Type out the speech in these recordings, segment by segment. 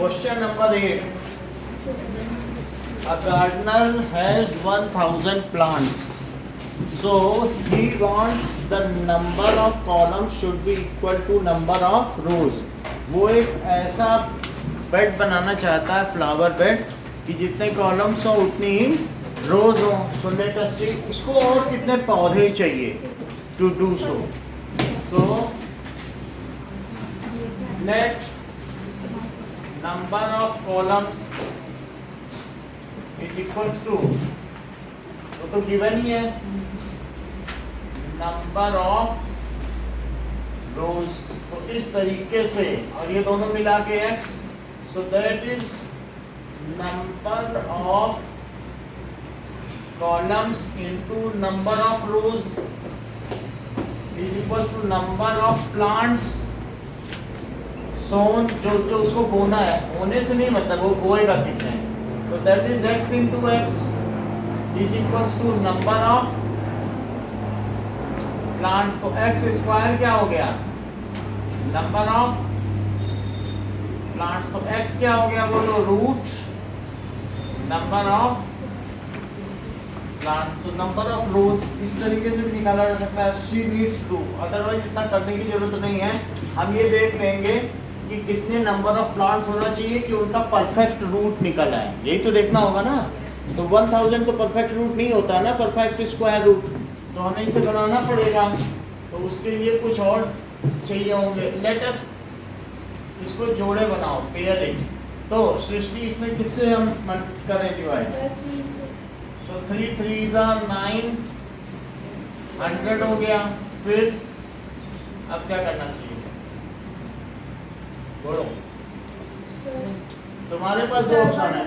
Question number 8. A gardener has 1000 plants. So he wants the number of columns should be equal to number of rows. वो एक ऐसा bed बनाना चाहता है, flower bed, कि जितने columns हो उतनी ही रोज हो. सो लेट अस सी इसको और कितने पौधे चाहिए to do so. So let number of columns is equals to, वो तो गिवन ही है, नंबर ऑफ रोज. तो इस तरीके से, और ये दोनों मिला के x, so that is number of columns into number of rows is equal to number of plants sown. जो उसको बोना है, होने से नहीं मतलब वो बोएगा कितने, तो that is x into x is equals to number of plants. तो एक्स स्क्वायर क्या हो गया, नंबर ऑफ प्लांट्स. तो एक्स क्या हो गया बोलो, रूट नंबर ऑफ प्लांट्स. तो नंबर ऑफ रोज इस तरीके से भी निकाला जा सकता है. शी नीड्स टू, अदरवाइज इतना करने की जरूरत नहीं है. हम ये देख लेंगे कि कितने नंबर ऑफ प्लांट्स होना चाहिए कि उनका परफेक्ट रूट निकल आए. यही तो देखना होगा ना. तो 1000 तो परफेक्ट रूट नहीं होता है ना, परफेक्ट स्क्वायर रूट. तो हमें इसे बनाना पड़ेगा. तो उसके लिए कुछ और चाहिए होंगे. लेट अस इसको जोड़े बनाओ, पेयर इट. तो सृष्टि इसमें किससे हम करें डिवाइड. सो 3 3 9 100 हो गया. फिर अब क्या करना चाहिए बोलो. तुम्हारे पास दो ऑप्शन है,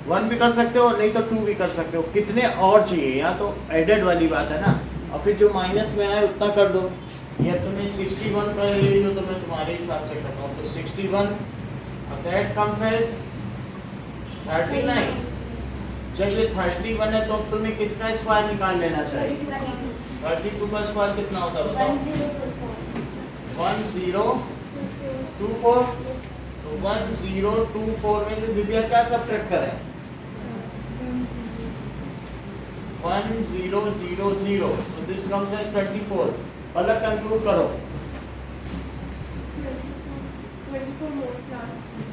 1 भी कर सकते हो नहीं तो 2 भी कर सकते हो. कितने और चाहिए, या तो एडेड वाली बात है ना, और फिर जो माइनस में आए उतना कर दो. या तुम्हें 61 कर रही हो तो मैं तुम्हारे हिसाब से करता हूँ. तो 61 दैट कम्स एज 39. जब ये 31 है तो अब तुम्हें किसका स्क्वायर निकाल लेना चाहिए. 32 का स्क्वायर कितना होता है बताओ. 1024. तो 1024 में से दिव्या क्या सब्ट्रैक्ट करें, 1000. So this comes as 24. Palak conclude करो.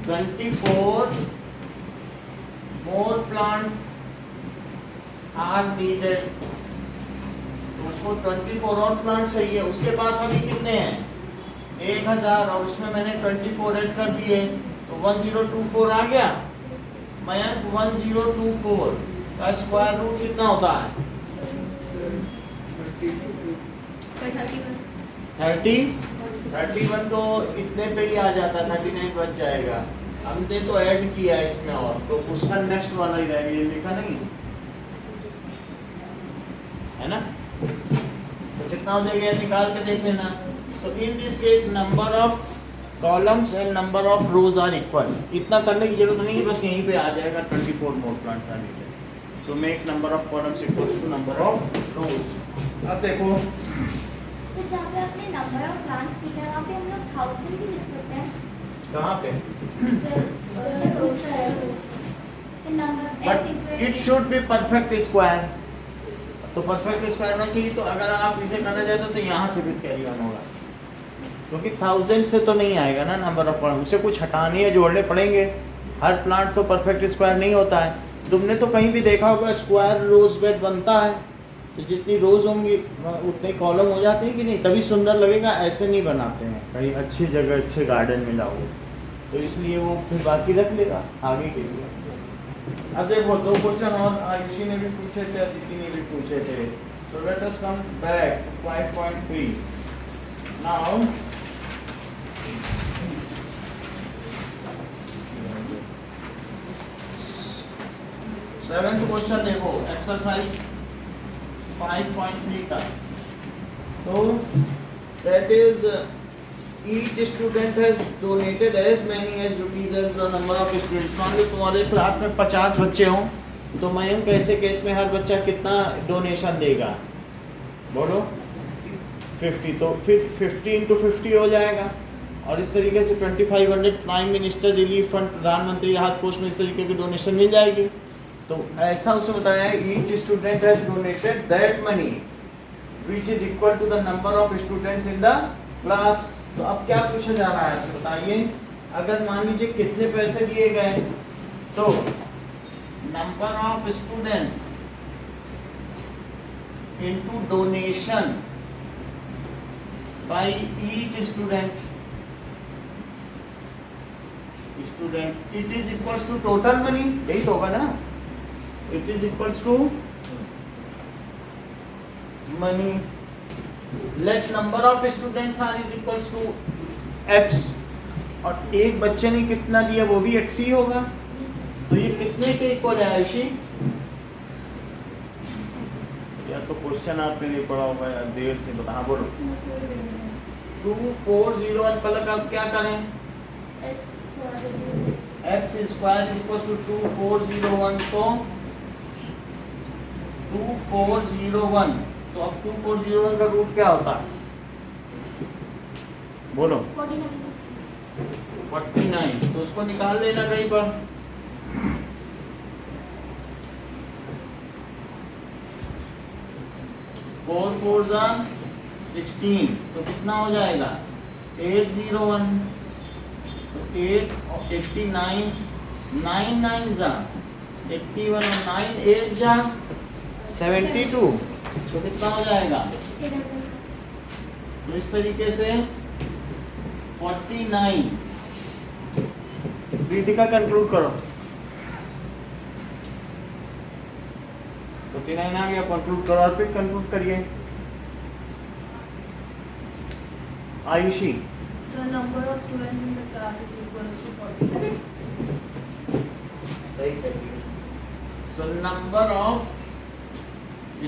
24 more plants are needed. तो उसको 24 और प्लांट्स चाहिए. उसके पास अभी कितने हैं, 1000, और उसमें मैंने 24 ऐड कर दिए तो 1024 आ गया. मयंक 1024 का स्क्वायर रूट कितना होता है, 31. तो इतने पे ही आ जाता है, 39 बच जाएगा. हमने तो ऐड किया है इसमें, और तो उसका नेक्स्ट वाला ही रहेगा. ये लिखा नहीं है ना. तो कितना हो जाएगा निकाल के देख लेना. So in this case number of columns and number of rows are equal. इतना करने की जरूरत नहीं है, बस यहीं पे आ जाएगा 24 मोर प्लांट्स आर नीडेड. तो make number of columns equals to number of rows. अब देखो तो जहाँ पे आपने नंबर ऑफ प्लांट्स लिखा है वहाँ पे हम लोग 1000 भी लिख सकते हैं. कहाँ पे, number but it should be perfect square. तो परफेक्ट स्क्वायर होना चाहिए. तो अगर आप इसे करना चाहते तो यहाँ से भी कैरी ऑन होगा, क्योंकि 1000 से तो नहीं आएगा ना नंबर ऑफ प्लांट. उसे कुछ हटाने या जोड़ने पड़ेंगे. हर प्लांट तो परफेक्ट स्क्वायर नहीं होता है. तुमने तो कहीं भी देखा होगा स्क्वायर रोज बेड बनता है, तो जितनी रोज होंगी उतने कॉलम हो जाते हैं कि नहीं, तभी सुंदर लगेगा. ऐसे नहीं बनाते हैं. कहीं अच्छी जगह अच्छे गार्डन में लाओ तो इसलिए वो फिर बाकी रख लेगा आगे के लिए. अब देखो 2 क्वेश्चन और आयुषी ने भी पूछे थे, अदिति ने भी पूछे थे. So let us come back to 5.3. Now seventh question देखो, एक्सरसाइज 5.3 का. तो that is each student has donated as many as rupees as the number of students. मान लो तुम्हारे क्लास में 50 बच्चे हों, तो मयंक कैसे केस में हर बच्चा कितना डोनेशन देगा बोलो, 50. तो फिर 50 into 50 हो जाएगा. और इस तरीके से 2500 प्राइम मिनिस्टर रिलीफ फंड, प्रधानमंत्री राहत कोष में इस तरीके की डोनेशन मिल जाएगी। तो ऐसा उसने बताया है, each student has donated that money which is equal to the number of students in the class. तो अब क्या पूछा जा रहा है बताइए, अगर मान लीजिए कितने पैसे दिए गए, तो number of students into donation by each student it is equals to total money, यही तो होगा ना, it is equals to money, let number of students are is equals to x, और एक बच्चे ने कितना दिया वो भी एक्स ही होगा। तो ये कितने के इक्वल है आयुषी? या तो क्वेश्चन आपने नहीं पढ़ा होगा या देर से बता, हाँ बोलो। 2401 पलक आप क्या करें, x square is equal to 2401, तो 2401, तो अब 2401 का रूट क्या होता है बोलो? 49, तो उसको निकाल लेना कहीं पर। फोर 16, तो कितना हो जाएगा 801, तो 8 और 89, 9 9 जा 81 और 9 8 जा 72, तो कितना हो जाएगा? तो इस तरीके से 49 का कंक्लूड करो, 49 आ गया, कंक्लूड करो और फिर कंक्लूड करिए Ayushi. So number of students in the class is equals to 40. So number of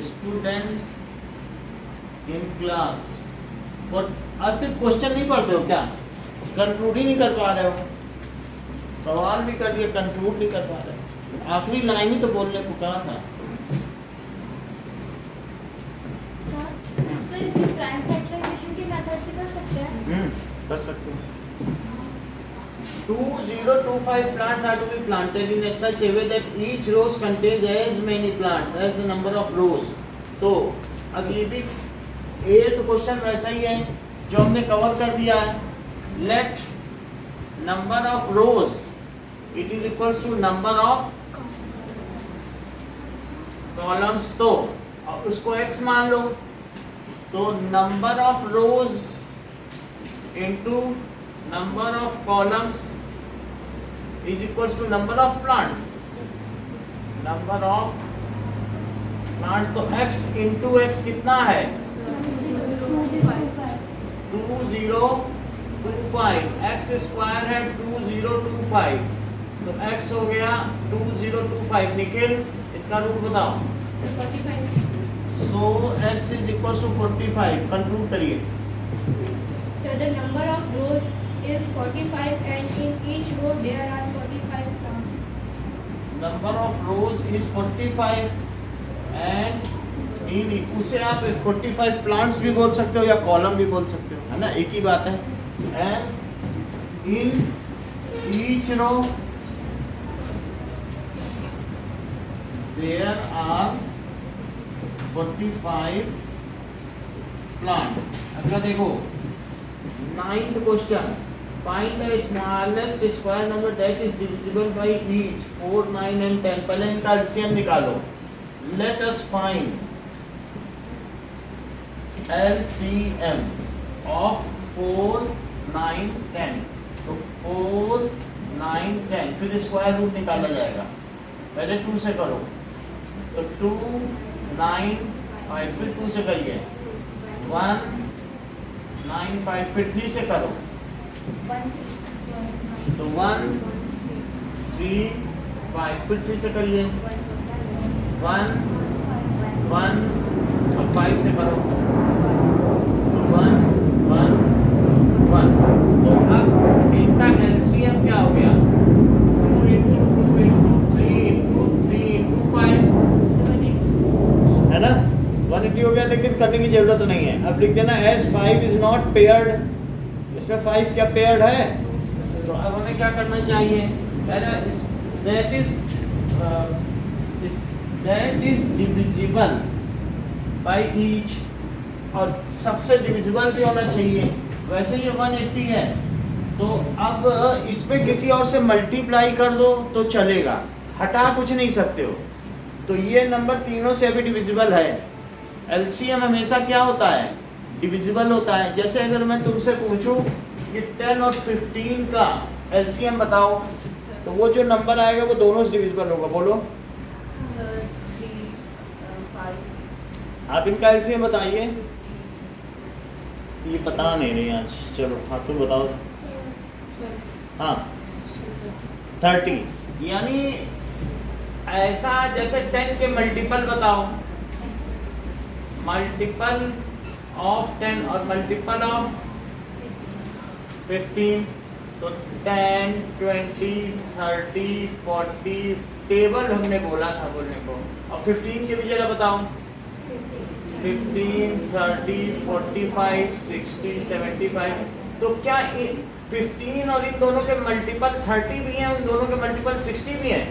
students in class for, आप फिर क्वेश्चन नहीं पढ़ते हो क्या? कंक्लूड ही नहीं कर पा रहे हो, सवाल भी कर दिया कंक्लूड नहीं कर पा रहे, आखिरी लाइन ही तो बोलने को कहा था। सर इसे प्राइम फैक्टराइजेशन के मेथड से कर सकते हैं? कर सकते हैं। 2025 plants are to be planted in such a way that each row contains as many plants as the number of rows। तो अब ये भी एट क्वेश्चन वैसा ही है जो हमने कवर कर दिया है। Let number of rows it is equals to number of columns, तो अब उसको x मान लो, तो number of rows into number of columns is equals to number of plants, number of plants, तो x इंटू x कितना है 2025, x square है 2025, तो x हो गया 2025। निखिल इसका रूट बताओ। So x is equal to 45, conclude करिए। So the number of rows is 45 and in each row there are 45 plants. Number of rows is 45 and in उसे आप 45 प्लांट्स भी बोल सकते हो या कॉलम भी बोल सकते हो, है ना, एक ही बात है। And in each row there are 45 plants. अगला देखो 9th question, find the smallest square number that is divisible by each 4 9 and 10। पहले इनका एलसीएम निकालो। Let us find LCM of 4 9 10, तो 4 9 10 फिर स्क्वायर रूट निकाला जाएगा। पहले 2 से करो, तो 2 9 5, फिर 2 से करिए 1 9 5, फिर 3 से करो, तो 1 3 5, फिर 3 से करिए 1 1, और 5 से करो 1 1 1। तो अब इनका एलसीएम क्या हो गया 2 इंटू 2 इंटू 3 इंटू 3 इंटू 5, है ना, 180 हो गया। लेकिन करने की जरूरत नहीं है, अब लिख देना एस 5 इज नॉट पेयर्ड, इसमें 5 क्या पेयर्ड है? तो अब हमें क्या करना चाहिए? That is divisible by each, और सबसे डिविजिबल भी होना चाहिए। वैसे ये 180 है, तो अब इसमें किसी और से मल्टीप्लाई कर दो तो चलेगा, हटा कुछ नहीं सकते हो। तो ये नंबर तीनों से अभी डिविजिबल है। एलसीएम हमेशा क्या होता है? डिविजिबल होता है। जैसे अगर मैं तुमसे पूछूं कि 10 और 15 का एलसीएम बताओ, तो वो जो नंबर आएगा वो दोनों से डिविजिबल होगा। बोलो Sir, 3, 5. आप इनका एलसीएम बताइए। ये बता नहीं रही आज, चलो हाँ तुम बताओ। हाँ 30, यानी ऐसा जैसे 10 के मल्टीपल बताओ, मल्टीपल ऑफ 10 और मल्टीपल ऑफ 15, तो 10, 20, 30, 40 टेबल हमने बोला था बोलने को। और 15 के भी जरा बताओ, 15, 30, 45, 60, 75। तो क्या 15 और इन दोनों के मल्टीपल 30 भी हैं, इन दोनों के मल्टीपल 60 भी हैं,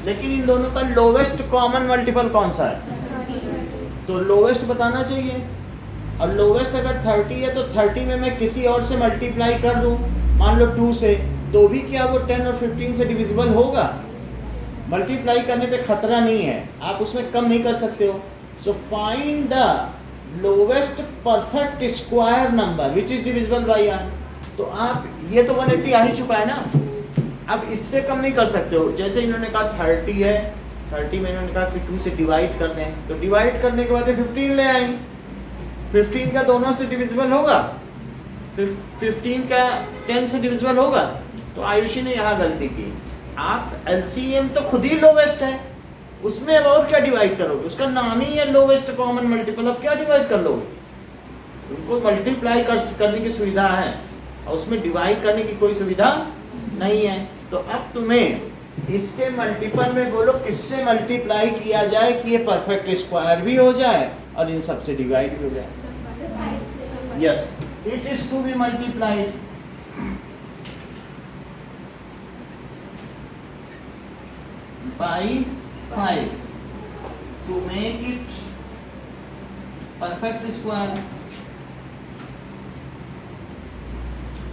लेकिन इन दोनों का लोवेस्ट कॉमन मल्टीपल कौन सा है? तो लोवेस्ट बताना चाहिए। और लोवेस्ट अगर 30 है तो 30 में मैं किसी और से मल्टीप्लाई कर दूं, मान लो 2 से, तो भी क्या वो 10 और 15 से डिविजिबल होगा? मल्टीप्लाई करने पे खतरा नहीं है, आप उसमें कम नहीं कर सकते हो। So find the lowest perfect square number which is divisible bye r। तो आप ये तो 180 आ ही चुका है ना, अब इससे कम नहीं कर सकते हो। जैसे इन्होंने कहा 30 है, 30 में इन्होंने कहा कि 2 से डिवाइड कर दें, तो डिवाइड करने के बाद 15 ले आई, 15 का दोनों से डिविजिबल होगा, 15 का 10 से डिविजिबल होगा। तो आयुषी ने यहाँ गलती की। आप एलसीएम तो खुद ही लोवेस्ट है, उसमें अब और क्या डिवाइड करोगे? उसका नाम ही है लोवेस्ट कॉमन मल्टीपल, अब क्या डिवाइड कर लोगे? उनको मल्टीप्लाई करने की सुविधा है और उसमें डिवाइड करने की कोई सुविधा नहीं है। तो अब तुम्हें इसके मल्टीपल में बोलो किससे मल्टीप्लाई किया जाए कि ये परफेक्ट स्क्वायर भी हो जाए और इन सब से डिवाइड भी हो जाए। Yes, it is to be multiplied. by 5 to make it perfect square।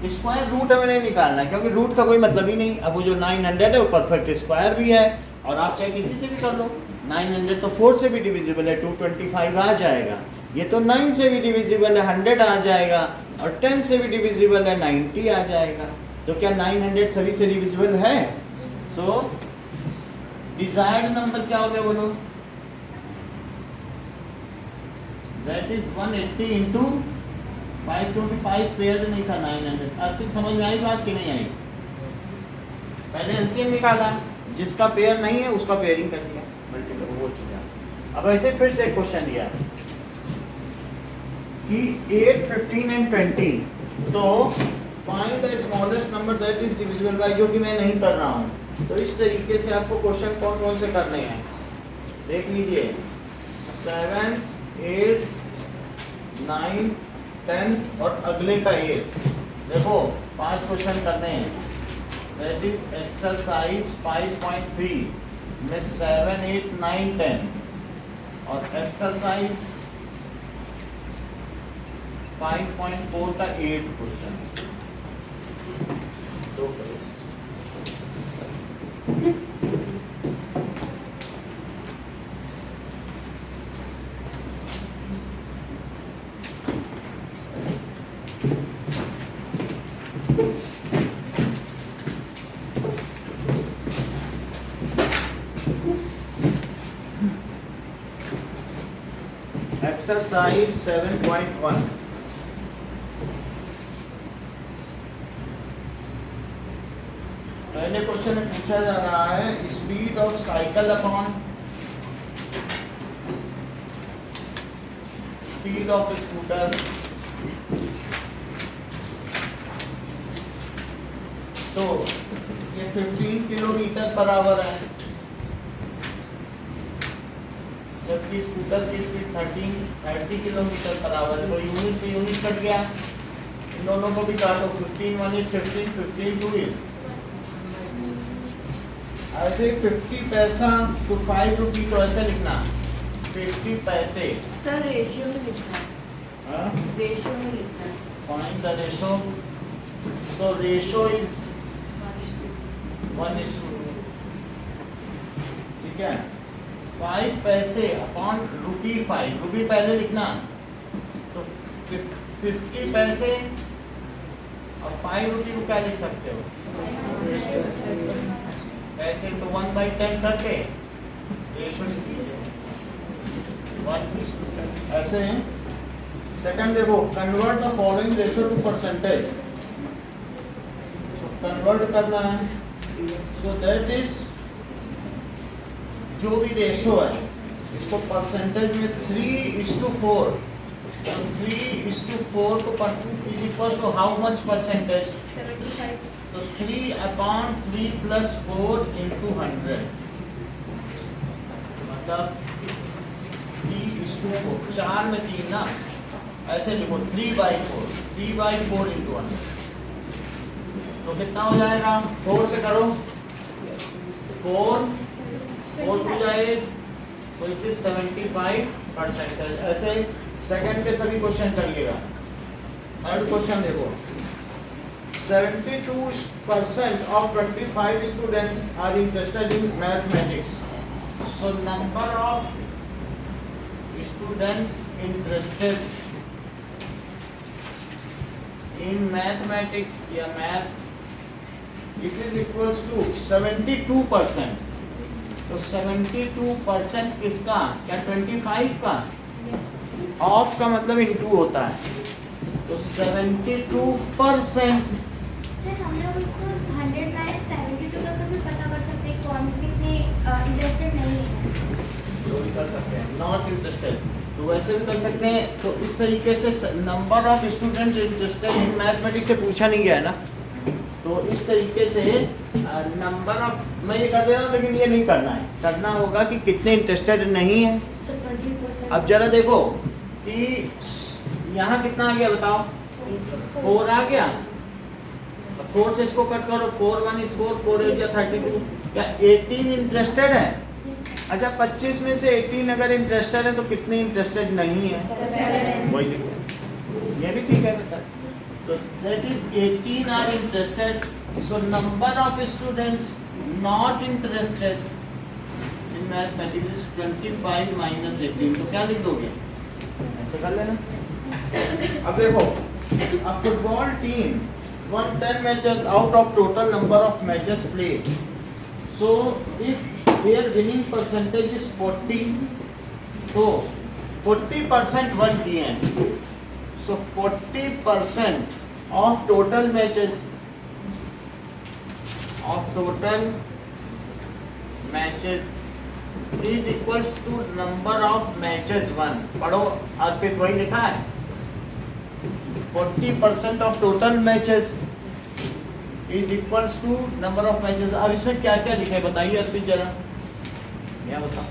Square root हमें नहीं निकालना क्योंकि रूट का कोई मतलब ही नहीं। अब वो जो 900 है वो परफेक्ट स्क्वायर भी है, और आप चाहे किसी से भी कर लो। 900 तो 4 से भी डिविजिबल है, 225 आ जाएगा। ये तो 9 से भी डिविजिबल है, 100 आ जाएगा, और 10 से भी डिविजिबल है, 90 आ जाएगा। तो क्या 900 सभी से डिविजिबल है? सो डिजायर्ड नंबर क्या हो गया बोलो? दैट इज 180 इंटू 5, क्योंकि 5 पेयर्ड नहीं था 900। आपकी समझ में आई बात कि नहीं आई? पहले एलसीएम निकाला, जिसका पेयर नहीं है उसका पेयरिंग कर दिया, मल्टीपल हो चुका। अब ऐसे फिर से एक क्वेश्चन दिया कि 8, 15 एंड 20, तो find the smallest number that is divisible bye, जो कि मैं नहीं कर रहा हूँ। तो इस तरीके से आपको क्वेश्चन कौन कौन से करने हैं देख लीजिए। 7, 8, 9, 10 और अगले का 8। देखो 5 क्वेश्चन करने हैं। दैट इज एक्सरसाइज 5.3 में 7, 8, 9, 10 और एक्सरसाइज 5.4 का 8 क्वेश्चन। दो करो। एक्सरसाइज 7.1। पहले क्वेश्चन में पूछा जा रहा है speed of cycle upon speed of scooter. तो ये 15 किलोमीटर पर आवर है, जबकि स्कूटर की स्पीड 30 किलोमीटर पर आवर। तो यूनिट से यूनिट कट गया, इन दोनों को भी काटो, 15 1 is 15, 15 2 is ऐसे 50 पैसा तो 5 रुपी, तो ऐसे लिखना 50 पैसे। सर रेशियो में लिखना है, हाँ, रेशियो में लिखना है। find the ratio, so ratio is 1:2, ठीक है। 5 पैसे अपॉन रुपी 5, रुपी पहले लिखना, तो 50 पैसे और 5 रुपी को क्या लिख सकते हो, पैसे तो 1/10 करके रेशो लिख लीजिए 1:10 ऐसे हैं। सेकंड देखो, convert the following ratio two percentage, convert करना है। सो दैट इज जो भी रेशो है इसको परसेंटेज में 3:4, 3:4 को is equal to how much percentage, 75. तो 3/3 + 4 × 100 मतलब 3:4, 4 में 3 ना, ऐसे लिखो 3/4, 3/4 × 100, तो कितना हो जाएगा, 4 से करो, 4 2 जाए तो इट इज 75%। ऐसे सेकंड के सभी क्वेश्चन करिएगा। थर्ड क्वेश्चन देखो, 72% of 25 students are interested in mathematics. So number of students interested in mathematics या maths, it is equals to 72%. तो 72% किसका, क्या 25 का, ऑफ का मतलब इनटू होता है, तो 72%। सर हम लोग उसको 100 - 72 का भी पता कर सकते हैं कौन कितने इंटरेस्टेड नहीं है, जो भी कर सकते हैं, नॉट इंटरेस्टेड तो वैसे भी कर सकते हैं। तो इस तरीके से number of student interested in mathematics से पूछा नहीं गया है ना, तो इस तरीके से नंबर ऑफ, मैं ये कर दे रहा हूँ लेकिन ये नहीं करना है, करना होगा कि कितने इंटरेस्टेड नहीं है। So 20%. अब जरा देखो कि यहाँ कितना आ गया बताओ, 4 आ गया, 4 से इसको कट करो, 4 1 is 4, 4 8 या 32, क्या 18 इंटरेस्टेड है। अच्छा 25 में से 18 अगर इंटरेस्टेड है तो कितने इंटरेस्टेड नहीं है, 7. वही लिखो, ये भी ठीक है बेटा। तो that is 18 are interested, so number of students not interested in mathematics is 25 - 18, तो क्या लिख दोगे, ऐसे कर लेना। अब देखो, a football team won 10 matches out of total number of matches played. So if their winning percentage is 40, तो 40% वन किए हैं, so 40% of total matches is equals to number of matches won। पढ़ो अर्पित, वही लिखा है, 40% of total matches is equals to number of matches। अब इसमें क्या क्या लिखा है बताइए अर्पित जरा, क्या बताओ।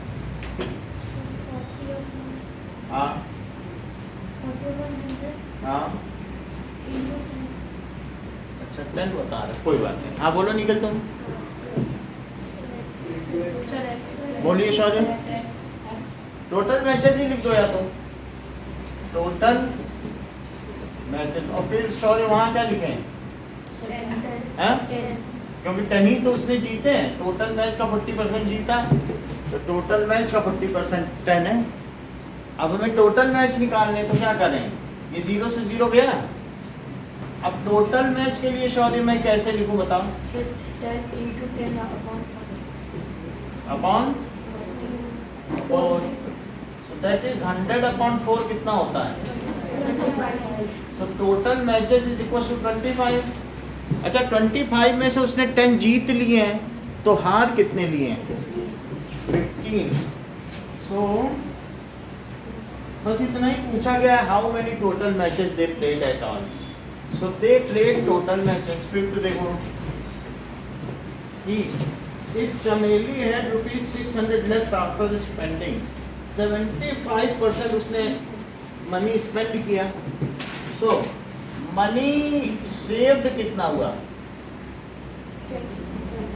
हाँ 4100 हाँ, into अच्छा 10 बता रहे, कोई बात नहीं। हाँ बोलो निकल तुम, बोलिए शौर्य। टोटल मैचेस ही लिख दो या तो टोटल मैचेस, और फिर शौर्य वहाँ क्या लिखे हैं, क्योंकि 10 ही तो उसने जीते हैं, टोटल मैच का 40% जीता, तो टोटल मैच का 40% 10 है। अब हमें टोटल मैच निकालने, तो क्या करें, ये 0 से 0 गया। अब टोटल मैच के लिए शौर्य मैं कैसे लिखूं बताओ, 10 into 10 upon 40. Upon 4, so that is 100 upon 4 कितना होता है, 25. So total matches is equal to 25। अच्छा 25 में से उसने 10 जीत लिए हैं, तो हार कितने लिए हैं, 15। सो बस इतना ही पूछा गया, how many total matches they played at all, so they played total matches. फिर तो देखो कि if चमेली had rupees 600 left after spending, 75% उसने मनी स्पेंड किया, so मनी सेव्ड कितना हुआ?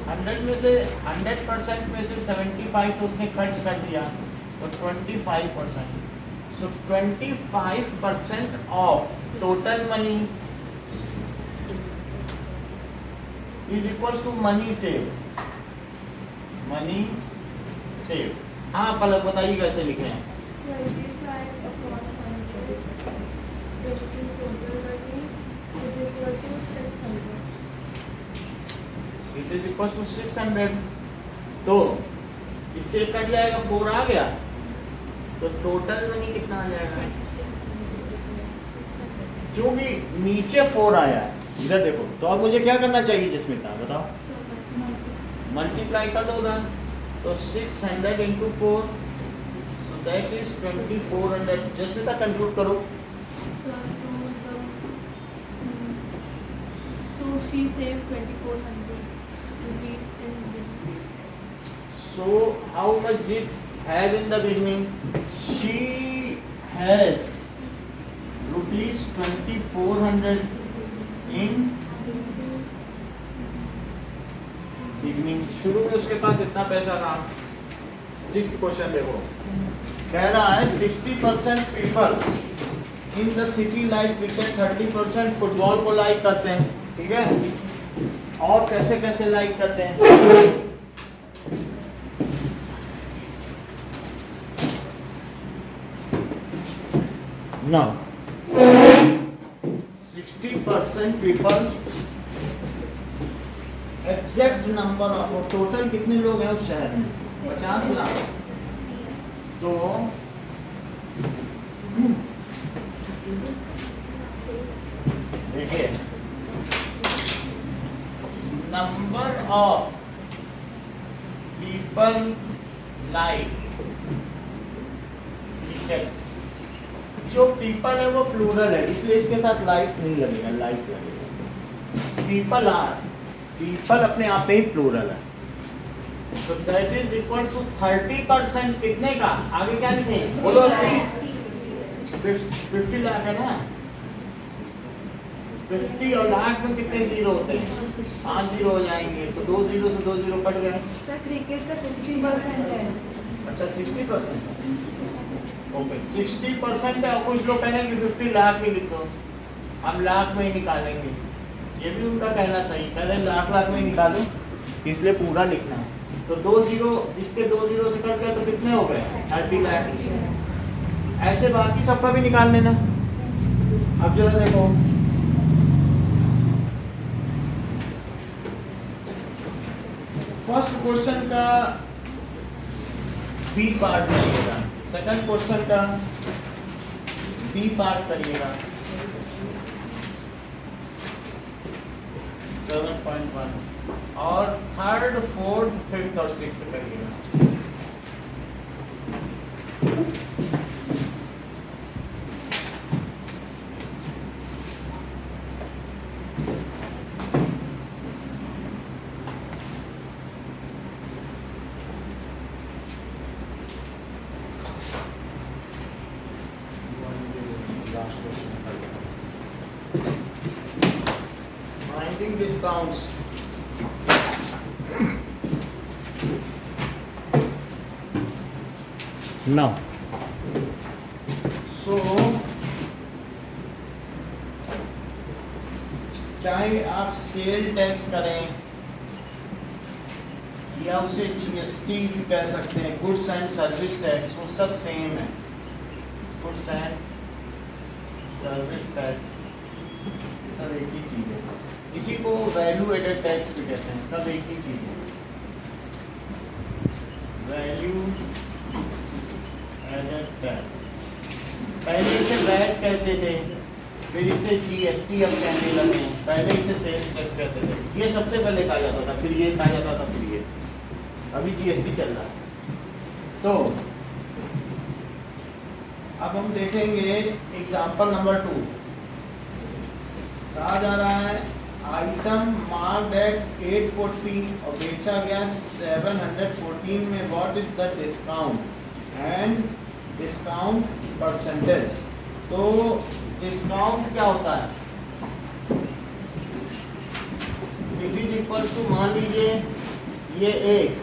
100 में से 100% में से 75 तो उसने खर्च कर दिया, तो 25%. So 25% of total money is equals to money saved. Money saved. हाँ पलक बताइए कैसे लिखे हैं? 25 upon 100, which is total money, is equal to 600. It is equals to 600. तो इससे कट जाएगा 4 आ गया, तो टोटल मनी कितना आ जाएगा? क्योंकि नीचे 4 आया है, इधर देखो, तो अब मुझे क्या करना चाहिए जसमिता बताओ? मल्टीप्लाई कर दो उधर, तो 600 into 4, so that is 2400. जसमिता conclude करो. So she saved 2400 rupees in business. So how much did have in the beginning? She has rupees 2400 in beginning. शुरू में उसके पास इतना पैसा था. 6th क्वेश्चन देखो, कह रहा है 60% people in the city like cricket, 30% football को लाइक करते हैं. ठीक है, और कैसे कैसे लाइक करते हैं? Now 60% people, exact number of, total कितने लोग हैं उस शहर में? 50 लाख. तो देखिए, number of people like cricket, जो पीपल है वो प्लूरल है, इसलिए इसके साथ लाइक्स नहीं लगेगा, लाइक लगेगा. पीपल आर, पीपल अपने आप में ही प्लूरल है. So that is equals to 30% कितने का? आगे क्या लिखे? बोलो. 50 लाख है ना? 50 और लाख में कितने जीरो होते हैं? 5 जीरो हो जाएंगे, तो 2 जीरो से 2 जीरो कट गए. सर क्रिकेट का 60% है. अच्छा 60%. ओके 60% है, और कुछ लोग कह रहे हैं कि 50 लाख ही लिख दो, हम लाख में ही निकालेंगे. ये भी उनका कहना सही, कह रहे हैं लाख में ही निकालो, इसलिए पूरा लिखना है. तो 2 जीरो, इसके 2 जीरो से कट गए तो कितने हो गए? 30 लाख. ऐसे बाकी सबका भी निकाल लेना. अब जरा देखो, फर्स्ट क्वेश्चन का बी पार्ट करिएगा, सेकंड क्वेश्चन का बी पार्ट करिएगा. 7.1 और थर्ड, फोर्थ, फिफ्थ और सिक्स्थ करिएगा. Finding discounts. Now, so चाहे आप सेल टैक्स करें या उसे जीएसटी भी कह सकते हैं, गुड्स एंड सर्विस टैक्स, वो सब सेम है. गुड्स एंड सर्विस टैक्स सब एक ही चीज़ है. इसी को वैल्यू एडेड टैक्स भी कहते हैं, सब एक ही चीज़ है. वैल्यू एडेड टैक्स, पहले इसे वैट कहते थे, फिर इसे जीएसटी अब कहने लगे. पहले इसे सेल्स टैक्स कहते थे. ये सबसे पहले कहा जाता था, फिर ये कहा जाता था, फिर ये, अभी जीएसटी चल रहा है. तो अब हम देखेंगे एग्जाम्पल नंबर 2. कहा जा रहा है आइटम मार्क्ड एट 840 और बेचा गया 714 में, what is the discount and discount percentage. तो डिस्काउंट क्या होता है? इक्वल्स टू मान लीजिए ये एक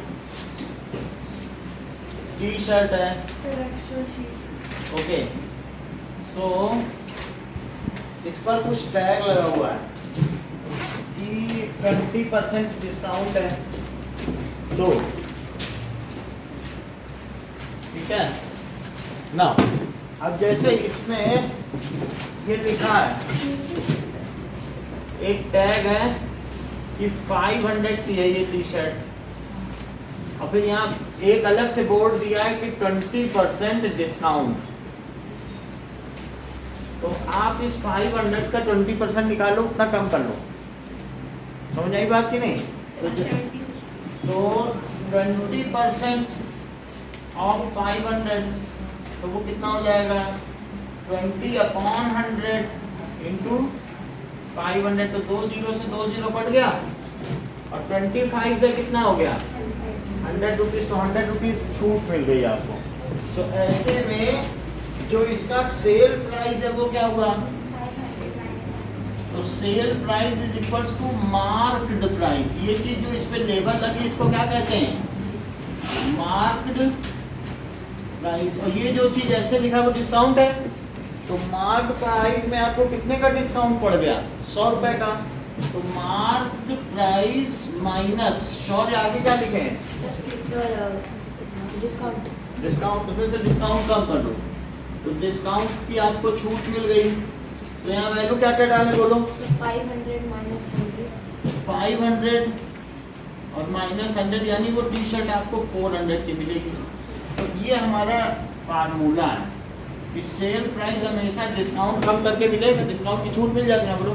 टी शर्ट है, सर एक्स्ट्रा शीट ओके, सो इस पर कुछ टैग लगा हुआ है कि 20% डिस्काउंट है, दो, ठीक है ना। अब जैसे इसमें ये लिखा है, एक टैग है कि 500 की है ये टी शर्ट, और फिर यहाँ एक अलग से बोर्ड दिया है कि 20% डिस्काउंट। तो आप इस 500 का 20% निकालो, उतना कम कर लो। समझ आई बात कि नहीं? तो 20% ऑफ 500 तो वो कितना हो जाएगा, 20/100 इंटू 500, तो 2 जीरो से 2 जीरो कट गया, और 25 से कितना हो गया 100 रुपीज़, तो 100 रुपीज़ छूट मिल गई आपको। तो ऐसे में जो इसका सेल प्राइस है वो क्या हुआ, तो sale price is equals to marked price. ये चीज जो इस पे लेबल लगी इसको क्या कहते हैं, मार्क्ड प्राइस। और ये जो चीज ऐसे लिखा वो डिस्काउंट है, तो मार्क्ड प्राइस में आपको कितने का डिस्काउंट पड़ गया, 100 रुपए का। तो मार्क्ड प्राइस माइनस 100, आगे क्या लिखे हैं, डिस्काउंट डिस्काउंट, उसमें से डिस्काउंट कम कर दो, तो डिस्काउंट की आपको छूट मिल गई। तो यहाँ वैल्यू क्या क्या डालें बोलो, 500 माइनस 100 500 और माइनस 100, यानी वो टी शर्ट आपको 400 की मिलेगी। तो ये हमारा फार्मूला है कि सेल प्राइस हमेशा डिस्काउंट कम करके मिलेगा, डिस्काउंट की छूट मिल जाती है। बोलो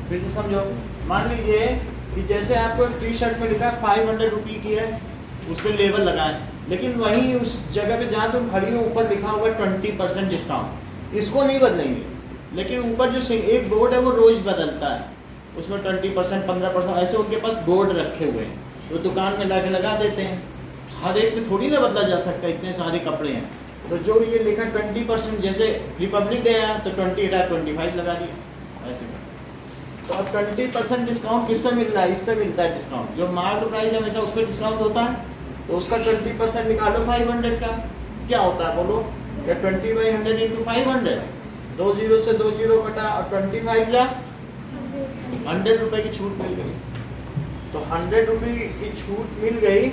फिर से समझो, मान लीजिए कि जैसे आपको टी शर्ट में लिखा है 500 रुपये की है, उस पर लेबल लगा है, लेकिन वहीं उस जगह पे जहाँ तुम खड़ी हो ऊपर लिखा होगा 20% डिस्काउंट, इसको नहीं बदलेंगे, लेकिन ऊपर जो एक बोर्ड है वो रोज बदलता है, उसमें 20% 15% ऐसे उनके पास बोर्ड रखे हुए हैं, तो दुकान में लाके लगा देते हैं। हर एक में थोड़ी ना बदला जा सकता, इतने सारे कपड़े हैं। तो जो ये लिखा 20%, जैसे रिपब्लिक डे है तो 20 हटा 25 लगा दिया, ऐसे। तो अब 20% डिस्काउंट किस पे मिल रहा है, इस पे मिलता है डिस्काउंट। जो मार्क प्राइस हमेशा उस पर डिस्काउंट होता है, तो उसका 20% निकालो 500 का, क्या होता है बोलो, या 20/100 इंटू 500, 2 जीरो से 2 जीरो कटा, और 25 जा 100 रुपए की छूट मिल गई। तो 100 रुपये की छूट मिल गई,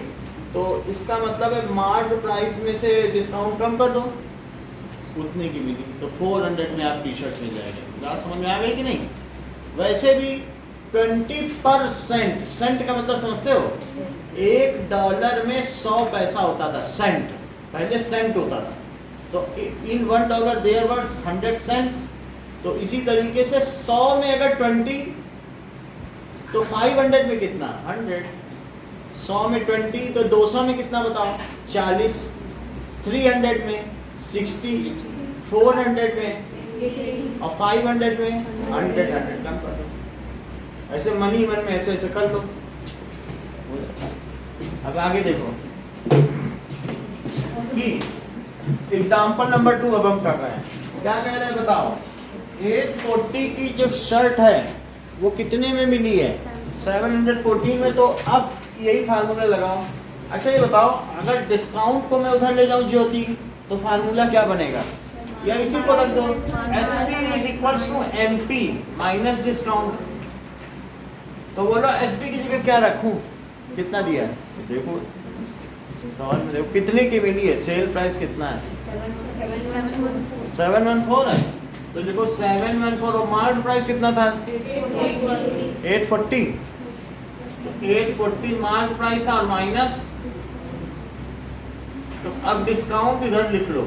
तो इसका मतलब है मार्क प्राइस में से डिस्काउंट कम कर दो, उतने की मिली, तो 400 में आप टी शर्ट मिल जाएगी। बात समझ में आ गई कि नहीं? वैसे भी 20%, सेंट का मतलब समझते हो, $1 में 100 पैसा होता था, सेंट, पहले सेंट होता था, तो इन $1 देयर वर 100 सेंट्स। तो इसी तरीके से 100 में अगर 20, तो 500 में कितना 100, 100 में 20, तो 200 में कितना बताओ 40, 300 में 60, 400 में, और 500 में 100 कम कर दो। ऐसे मनी मन में ऐसे ऐसे कर लो। अब आगे देखो कि एग्जाम्पल नंबर 2 अब हम कर रहे हैं, क्या कह रहे हैं बताओ। 840 की जो शर्ट है वो कितने में मिली है, 714 में। तो अब यही फार्मूला लगाओ। अच्छा ये बताओ, अगर डिस्काउंट को मैं उधर ले जाऊं ज्योति, तो फार्मूला क्या बनेगा, या इसी को रख दो, SP is equals to MP minus discount. तो बोलो SP की जगह क्या रखूं, कितना दिया है, देखो सवाल में देखो कितने की मिली है, सेल प्राइस कितना है 714 है, तो देखो 714, और मार्केट प्राइस कितना था 840, 840 मार्केट प्राइस था, और माइनस, तो अब डिस्काउंट इधर लिख लो,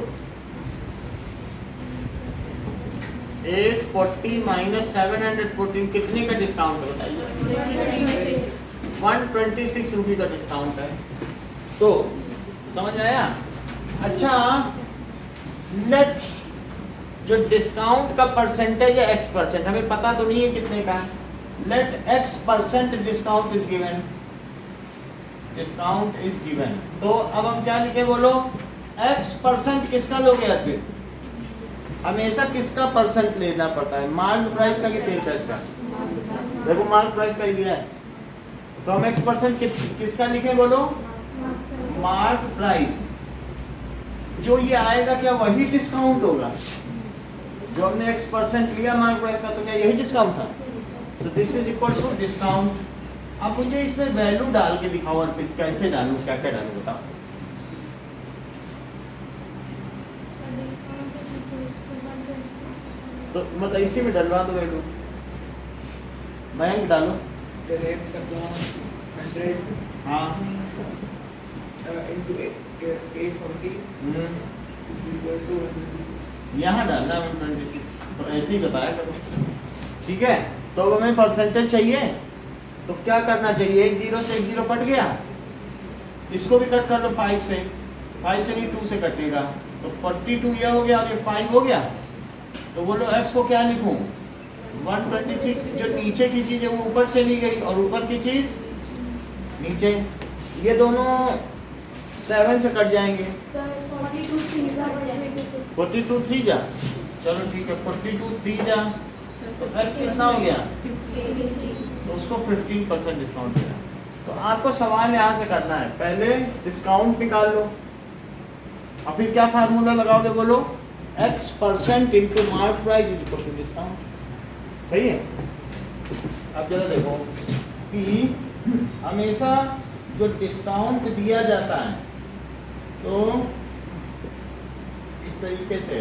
840 माइनस 714, कितने का डिस्काउंट है बताइए, 126 रुपये का डिस्काउंट है। तो समझ आया। अच्छा लेट, जो डिस्काउंट का परसेंटेज है X%, हमें पता तो नहीं है कितने का, let X% discount is given, discount is given. तो अब हम क्या लिखे बोलो, X% किसका लोगे फिर, हमेशा किसका परसेंट लेना पड़ता है, मार्क प्राइस का कि सेल प्राइस का। देखो मार्क प्राइस का ही लिया है, तो हम x% किसका लिखें बोलो, मार्क प्राइस। जो ये आएगा क्या वही डिस्काउंट होगा, जो हमने x% लिया मार्क प्राइस का, तो क्या यही डिस्काउंट था? तो this is equal to discount. अब मुझे इसमें वैल्यू डाल के दिखाओ अर्पित, कैसे डालूं, क्या क्या डालूं बताओ। तो मतलब इसी में डलवा दो वैल्यू, बैंक डालो। Sir, x upon 100 हाँ into 840 is equal to 126. यहाँ डालना 126, तो ऐसे ही बताया करो, ठीक है। तो अब हमें परसेंटेज चाहिए, तो क्या करना चाहिए, एक जीरो से एक जीरो कट गया, इसको भी कट कर लो 5 से, 5 से नहीं 2 से कटेगा, तो 42 ये हो गया और ये 5 हो गया। तो बोलो x को क्या लिखूं, 126। जो नीचे की चीज है वो ऊपर से ली गई और ऊपर की चीज नीचे, ये दोनों 7 से कट जाएंगे, सर 42 3 जा 26 42 3 जा, चलो ठीक है 42 3 जा, तो x कितना हो गया, तो उसको 15% डिस्काउंट देना। तो आपको सवाल यहाँ से करना है, पहले डिस्काउंट निकाल लो, और फिर क्या फार्मूला लगाओगे बोलो, x% into mark price is equal to discount. सही है। अब जरा देखो कि हमेशा जो डिस्काउंट दिया जाता है तो इस तरीके से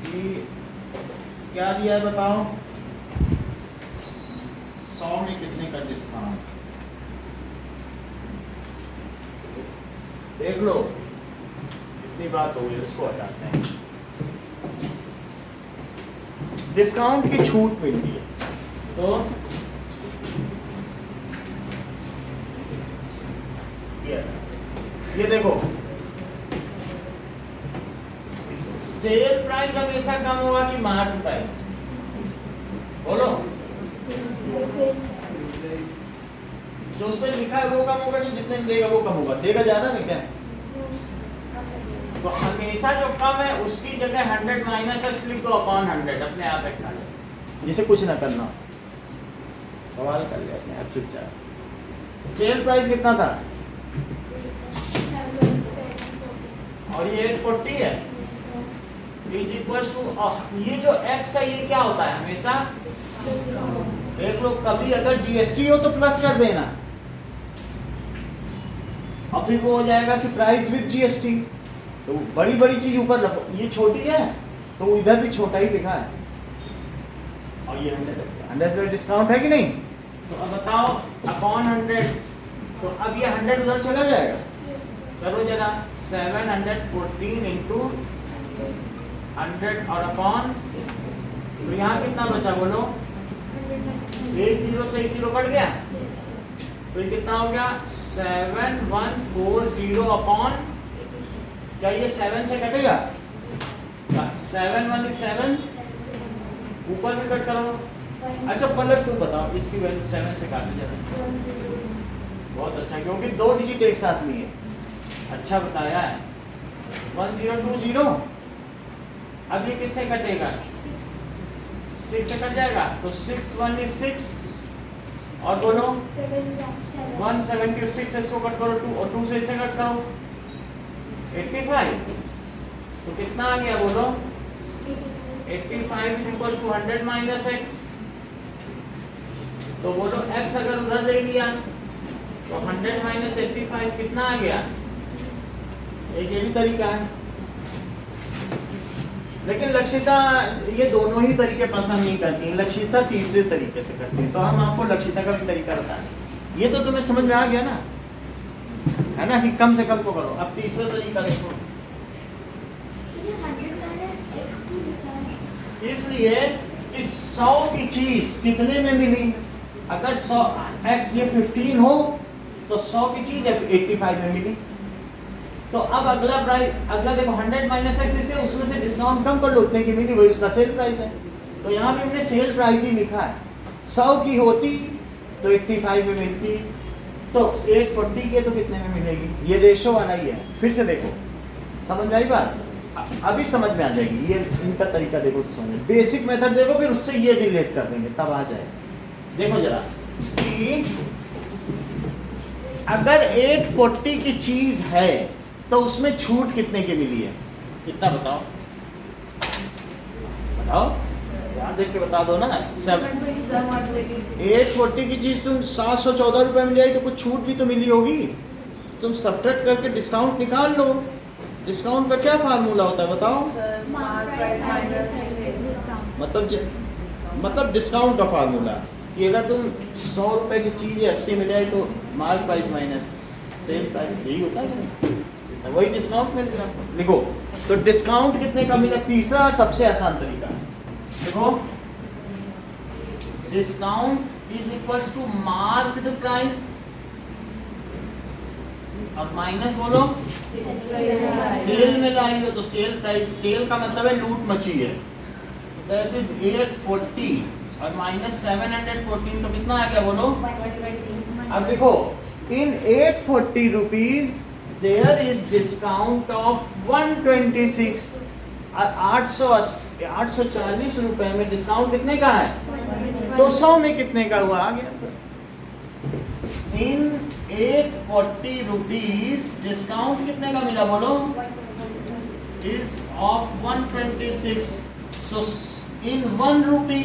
कि क्या दिया है बताओ, 100 में कितने का डिस्काउंट, देख लो इतनी बात हो गई, उसको हटाते हैं। डिस्काउंट की छूट मिलती है, तो ये देखो सेल प्राइस हमेशा कम होगा कि मार्क प्राइस, बोलो। जो उस पर लिखा है वो कम होगा कि जितने में देगा वो कम होगा, देगा ज्यादा में क्या? तो हमेशा जो कम है उसकी जगह 100 माइनस x लिख दो अपॉन 100, अपने आप x आ जाए, जिसे कुछ ना करना, सवाल कर लिया अपने आप चुपचाप। सेल प्राइस कितना था और ये 840 है, इज इक्वल टू ये जो x है ये क्या होता है हमेशा, देख लो कभी अगर जीएसटी हो तो प्लस कर देना, और फिर वो हो जाएगा कि प्राइस विद जीएसटी, तो बड़ी बड़ी चीज ऊपर रखो, ये छोटी है तो इधर भी छोटा ही लिखा है, और ये 100 का डिस्काउंट है कि नहीं। तो अब बताओ अपॉन 100, तो अब ये 100 उधर चला जाएगा, करो जरा 714 इंटू 100 और अपॉन, तो यहाँ कितना बचा बोलो, 1 0 से 1 0 कट गया, तो ये कितना हो गया 7140 अपॉन, क्या ये 7 से कटेगा, 7 1 is 7, ऊपर भी कट करो। अच्छा पलक तुम बताओ इसकी वैल्यू 7 से काटी जाए, बहुत अच्छा, क्योंकि 2 डिजिट एक साथ लिए, अच्छा बताया है। 1020, अब ये किससे कटेगा, 6 से कट जाएगा, तो 6 1 is 6, और बोलो 176, इसको कट करो 2, और 2 से इसे कट करो 85, तो कितना आ गया बोलो, 85 is equal to 100 minus x, तो बोलो x अगर उधर दे दिया तो 100 minus 85 कितना आ गया, एक ये भी तरीका है। लेकिन लक्षिता ये दोनों ही तरीके पसंद नहीं करती है, लक्षिता तीसरे तरीके से करती है, तो हम आपको लक्षिता का भी तरीका बताएं। ये तो तुम्हें समझ में आ गया ना, है ना, कि कम से कम तो करो। अब तीसरा तरीका देखो, इसलिए कि 100 की चीज कितने में मिली, अगर 100 x ये 15 हो तो 100 की चीज 85 में मिली, तो अब अगला प्राइस, अगला देखो 100 माइनस x इससे उसमें से डिस्काउंट कम कर लो, उतने की मिली, वही उसका सेल प्राइस है। तो यहाँ भी हमने सेल प्राइस ही लिखा है, 100 की होती तो 85 में मिलती, तो 840 के तो कितने में मिलेगी, ये रेशो वाला ही है। फिर से देखो, समझ में आई बात, अभी समझ में आ जाएगी, ये इनका तरीका देखो तो समझ, बेसिक मेथड देखो फिर उससे ये रिलेट कर देंगे तब आ जाएगा। देखो जरा कि अगर 840 की चीज है तो उसमें छूट कितने की मिली है, कितना बताओ, बताओ यहाँ देख के बता दो ना। सब 840 की चीज तुम 714 रुपए में ले आई तो कुछ छूट भी तो मिली होगी, तुम सब्ट्रैक्ट करके डिस्काउंट निकाल लो। डिस्काउंट का क्या फार्मूला होता है बताओ, मतलब डिस्काउंट का फार्मूला कि अगर तुम 100 रुपए की चीज 80 में ले आई तो mark price minus sale price, यही होता है, वही डिस्काउंट मिल गया। देखो तो डिस्काउंट कितने का मिला, तीसरा सबसे आसान तरीका है। देखो discount is equals to marked price और माइनस बोलो सेल में लाई हो तो सेल प्राइस, सेल का मतलब है लूट मची है, दैट इज 840 और माइनस 714 तो कितना आ गया बोलो। अब देखो in 840 rupees there is discount of 126 और 840 रुपए में डिस्काउंट कितने का है, 200 में कितने का हुआ, आ गया सर। इन 840 रुपीज डिस्काउंट कितने का मिला बोलो, is of 126, so in 1 rupee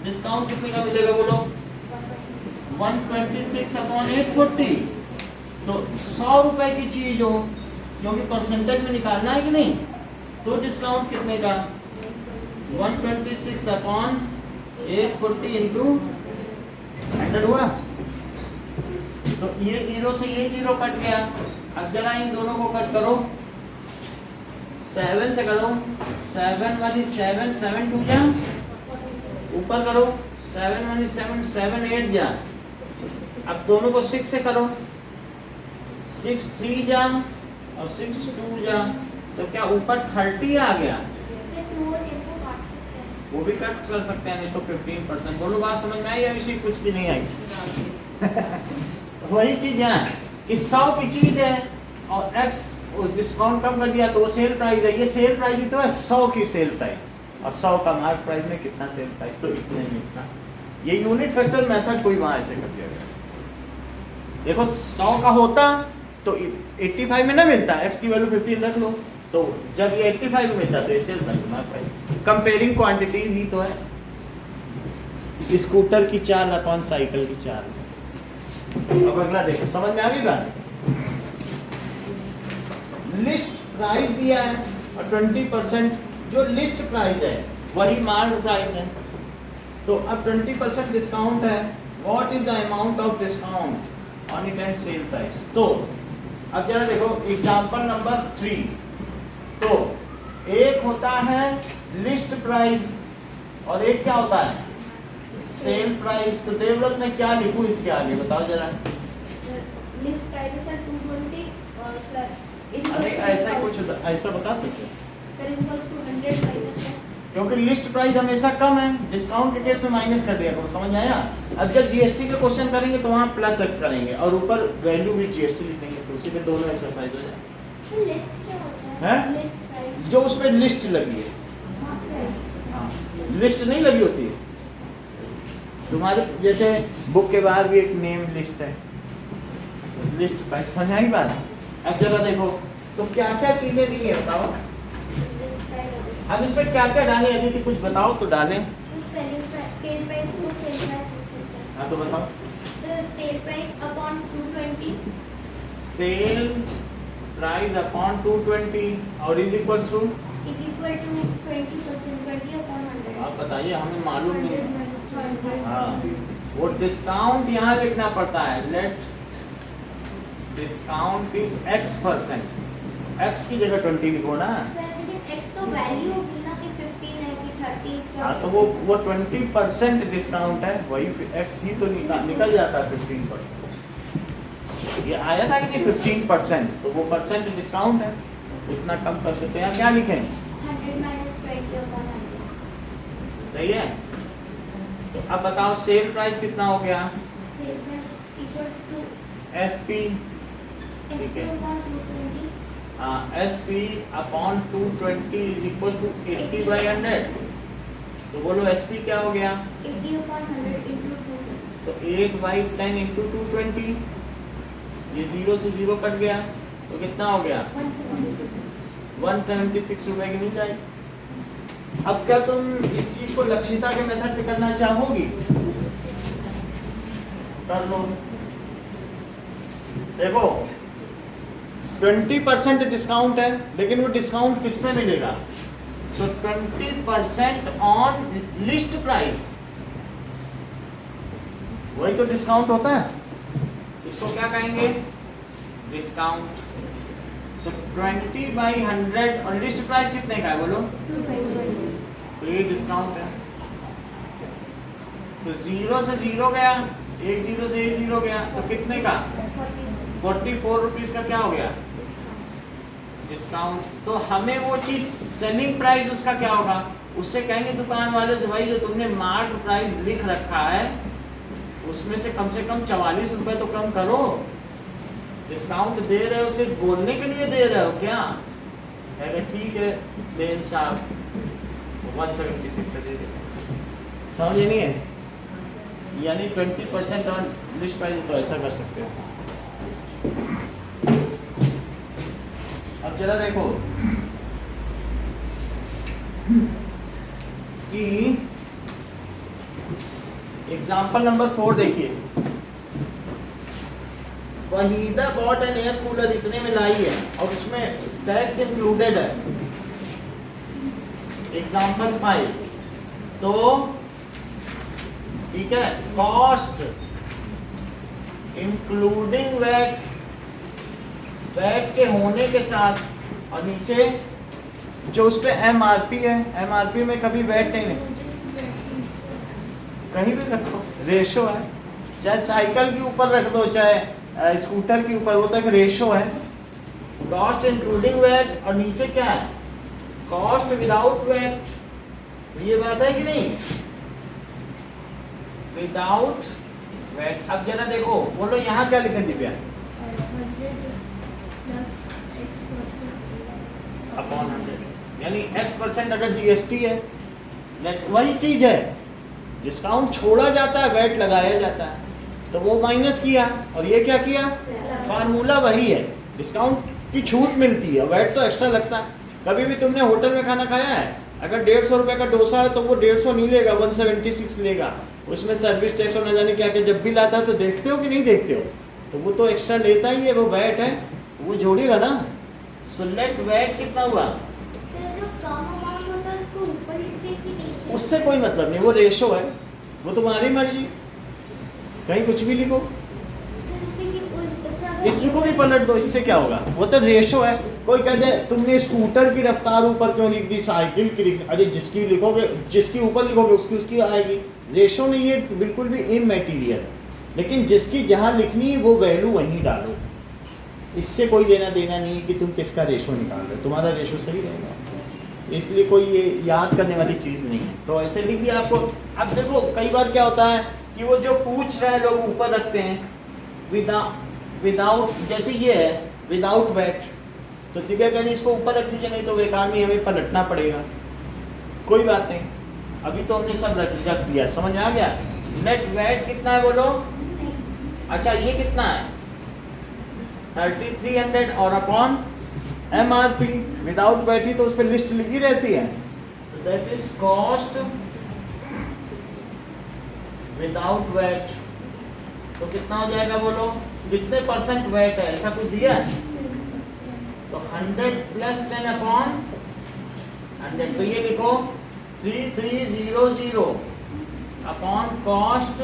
discount कितने का मिलेगा बोलो, 126 अपॉन 840। तो 100 रुपए की चीज हो, क्योंकि परसेंटेज में निकालना है कि नहीं, तो डिस्काउंट कितने का 126 अपॉन 840 इंटू 100 हुआ। तो ये 0 से ये 0 कट गया। अब जरा इन दोनों को कट करो, 7 से करो, 7 वाली 7 7 2 जा, ऊपर करो 7 वाली 7 7 8 जा। अब दोनों को 6 से करो, 6 3 जा और 6 2 जा, तो क्या ऊपर 30 आ गया, वो भी कट कर सकते हैं, नहीं तो 15%। बोलो बात समझ में आई या इसी कुछ भी नहीं आई। वही चीज है कि 100 की चीज है और x डिस्काउंट कम कर दिया तो वो सेल प्राइस है, ये सेल प्राइस ही तो है 100 की सेल प्राइस, और 100 का मार्क प्राइस में कितना सेल प्राइस, तो इतने में इतना। ये यूनिट फैक्टर मेथड कोई वहां ऐसे कर दिया गया। देखो 100 का होता तो 85 में ना मिलता, x की वैल्यू 15 रख लो, तो जब ये 85 में मिलता तो ये sale price mark price. Comparing quantities ही तो है, स्कूटर की चाल अपॉन साइकिल की चाल। अब अगला देखो, समझ में आ गई बात। लिस्ट प्राइस दिया है और 20% जो लिस्ट प्राइस है वही मार्क प्राइस है, तो अब 20% डिस्काउंट है, what is the amount of discount on it and sale price. तो अब जरा देखो एग्जांपल नंबर 3, तो एक होता है लिस्ट प्राइस और एक क्या होता है सेल प्राइस। तो देवव्रत में क्या लिखूं इसके आगे बताओ जरा। लिस्ट प्राइस है 220 और सर अरे ऐसा कुछ ऐसा बता सकते हैं, फिर इक्वल्स टू 100 माइनस x। क्योंकि लिस्ट प्राइस हमेशा कम है, डिस्काउंट के केस में माइनस कर दिया करो, समझ में आया। अब जब जीएसटी के क्वेश्चन करेंगे तो वहाँ प्लस एक्स करेंगे और ऊपर वैल्यू भी जीएसटी लिखेंगे, तो उसी में दोनों एक्सरसाइज हो जाए। तो लिस्ट क्या होता हैं? है, लिस्ट प्राइस, जो उसमें लिस्ट लगी है, हाँ, लिस्ट नहीं लगी होती है तुम्हारे जैसे बुक के बाहर भी एक नेम लिस्ट है, लिस्ट प्राइस, समझ आई बात। अब जरा देखो तो क्या क्या चीजें दी है बताओ, अब इसमें क्या क्या डालें, यदि कुछ बताओ तो डालें। Sale price to sale price, हाँ तो बताओ। Sale price upon 220, sale price upon 220 और is equal to is equal to 20%, 20 upon 100। आप बताइए, हमें मालूम नहीं है। 100 minus 100। हाँ, वो डिस्काउंट यहाँ लिखना पड़ता है, let discount is x%, x की जगह 20 लिखो ना। सर लेकिन x तो वैल्यू होगी ना कि 15 है कि 30 का। हाँ तो वो 20% डिस्काउंट है, वही x ही तो निकल जाता है 15%। ये आया था कि नहीं 15%, तो वो परसेंट डिस्काउंट है, इतना कम कर देते हैं। क्या लिखें 100 minus 20 upon 100। सही है। अब बताओ सेल प्राइस कितना हो गया, sale price equals to SP SP upon 220, SP upon 220 is equal to 80/100। तो बोलो SP क्या हो गया, 80 upon 100 into 220। तो 8/10 इंटू 220, ये 0 से 0 कट गया तो कितना हो गया 176 रुपए की मिल जाएगी। अब क्या तुम इस चीज को लक्षिता के मेथड से करना चाहोगी? कर लो। देखो 20% डिस्काउंट है, लेकिन वो डिस्काउंट किस में मिलेगा? सो 20% ऑन लिस्ट प्राइस, वही तो डिस्काउंट होता है। इसको क्या कहेंगे? डिस्काउंट। तो 20/100 और लिस्ट प्राइस कितने का है बोलो? तो ये डिस्काउंट है। तो 0 से 0 गया, 10 से 10 गया, तो कितने का? 44 रुपीज का क्या हो गया? डिस्काउंट। तो हमें वो चीज सेलिंग प्राइस उसका क्या होगा? उससे कहेंगे दुकान वाले से, भाई जो तुमने मार्क प्राइस लिख रखा है उसमें से कम 44 रुपए तो कम करो। डिस्काउंट दे रहे हो सिर्फ बोलने के लिए दे रहे हो क्या? अगर ठीक है लेन साहब 176 से दे दे। समझ नहीं है? यानी 20% ऑन लिस्ट प्राइस, तो ऐसा कर सकते हो। अब जरा देखो कि एग्जाम्पल नंबर 4 देखिए। Waheeda bot N air cooler, इतने में लाई है और उसमें टैक्स इंक्लूडेड है। एग्जाम्पल 5, तो ठीक है, कॉस्ट इंक्लूडिंग वैट, वैट के होने के साथ, और नीचे जो उस पे MRP है, MRP में कभी वैट नहीं है, कहीं भी रखो, रेशो है। चाहे साइकिल के ऊपर रख दो, चाहे स्कूटर के ऊपर, वो तो एक रेशो है। कॉस्ट इंक्लूडिंग वैट, और नीचे क्या है? Cost without VAT. ये बात है कि नहीं? Without VAT. अब जरा देखो, बोलो यहाँ क्या लिखे दिव्या? अपॉन 100, यानी X% अगर GST है, वही चीज है, डिस्काउंट छोड़ा जाता है, वैट लगाया जाता है, तो वो माइनस किया, और ये क्या किया? फार्मूला वही है, डिस्काउंट की छूट मिलती है, वैट तो एक्स्ट्रा लगता है। कभी भी तुमने होटल में खाना खाया है? अगर 150 रुपए का डोसा है तो वो 150 नहीं लेगा, 176 लेगा। उसमें सर्विस टैक्स और न जाने क्या क्या जब भी लाता है, तो देखते हो कि नहीं देखते हो? तो वो तो एक्स्ट्रा लेता ही है, वो वैट है, वो जोड़ेगा ना। सो लेट वैट कितना हुआ? जो कम अमाउंट होता है उसको ऊपर लिखते हैं कि नीचे? उससे कोई मतलब नहीं, वो रेशो है, वो तुम्हारी मर्जी, कहीं कुछ भी लिखो। इसको भी पलट दो, इससे क्या होगा? वो तो रेशो है। कोई कहते हैं तुमने स्कूटर की रफ्तार ऊपर क्यों लिख दी, साइकिल की लिख, अरे जिसकी लिखोगे, जिसकी ऊपर लिखोगे उसकी उसकी आएगी। रेशो नहीं है, बिल्कुल भी इमैटीरियल है, लेकिन जिसकी जहाँ लिखनी है वो वैल्यू वहीं डालो। इससे कोई लेना देना नहीं है कि तुम किसका रेशो निकाल रहे हो, तुम्हारा रेशो सही रहेगा, इसलिए कोई ये याद करने वाली चीज़ नहीं है। तो ऐसे लिख दिया आपको। अब देखो कई बार क्या होता है कि वो जो पूछ रहे हैं लोग ऊपर रखते हैं विदाउट, जैसे ये है विदाउट वैट, तो दिव्या कहनी इसको ऊपर रख दीजिए, नहीं तो बेकार में हमें पलटना पड़ेगा। कोई बात नहीं, अभी तो हमने सब रख दिया, समझ आ गया। नेट वैट कितना है बोलो? अच्छा ये कितना है? 3300, और अपॉन MRP विदाउट वैट ही तो उस पर लिस्ट लिखी रहती है, तो that is cost without VAT. तो कितना हो जाएगा बोलो? कितने % वैट है, ऐसा कुछ दिया है? तो 100 + 10 अपॉन 100, तो ये लिखो 3300 upon cost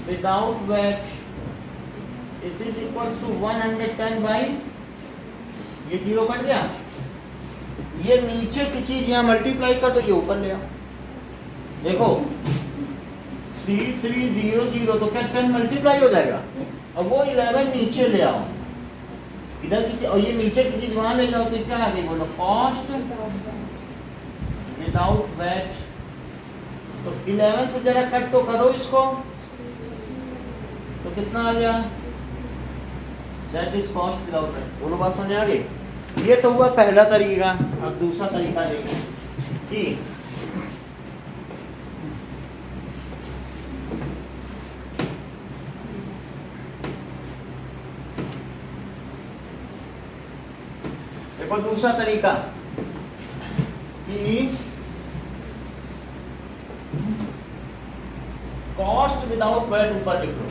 without VAT, it is equals to 110 by, ये 0 कट गया, ये नीचे की चीज यहाँ मल्टीप्लाई कर दो, ये ऊपर ले आओ। देखो 3300, तो क्या 10 मल्टीप्लाई हो जाएगा, और वो 11 नीचे ले आओ इधर की, और ये नीचे की चीज वहां ले जाओ, तो क्या आ गई बोलो? Cost without VAT. तो 11 से जरा कट तो करो इसको, तो कितना आ गया? That is cost without VAT. बोलो बात समझ आ गई? ये तो हुआ पहला तरीका। अब दूसरा तरीका देखें कि देखो दूसरा तरीका कि कॉस्ट विदाउट वैट ऊपर लिख लो,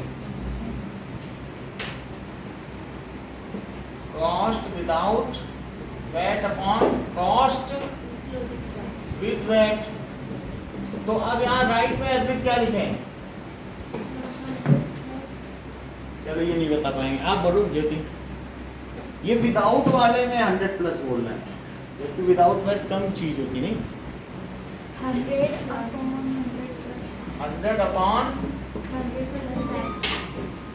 cost without VAT upon cost with VAT. तो अब यहाँ राइट में एडमिट क्या लिखें? चलो ये नहीं बता पाएंगे, आप बोलो ज्योति। ये विदाउट वाले में 100 प्लस बोल रहा है, जबकि विदाउट वैट कम चीज होती नहीं। 100 अपॉन 100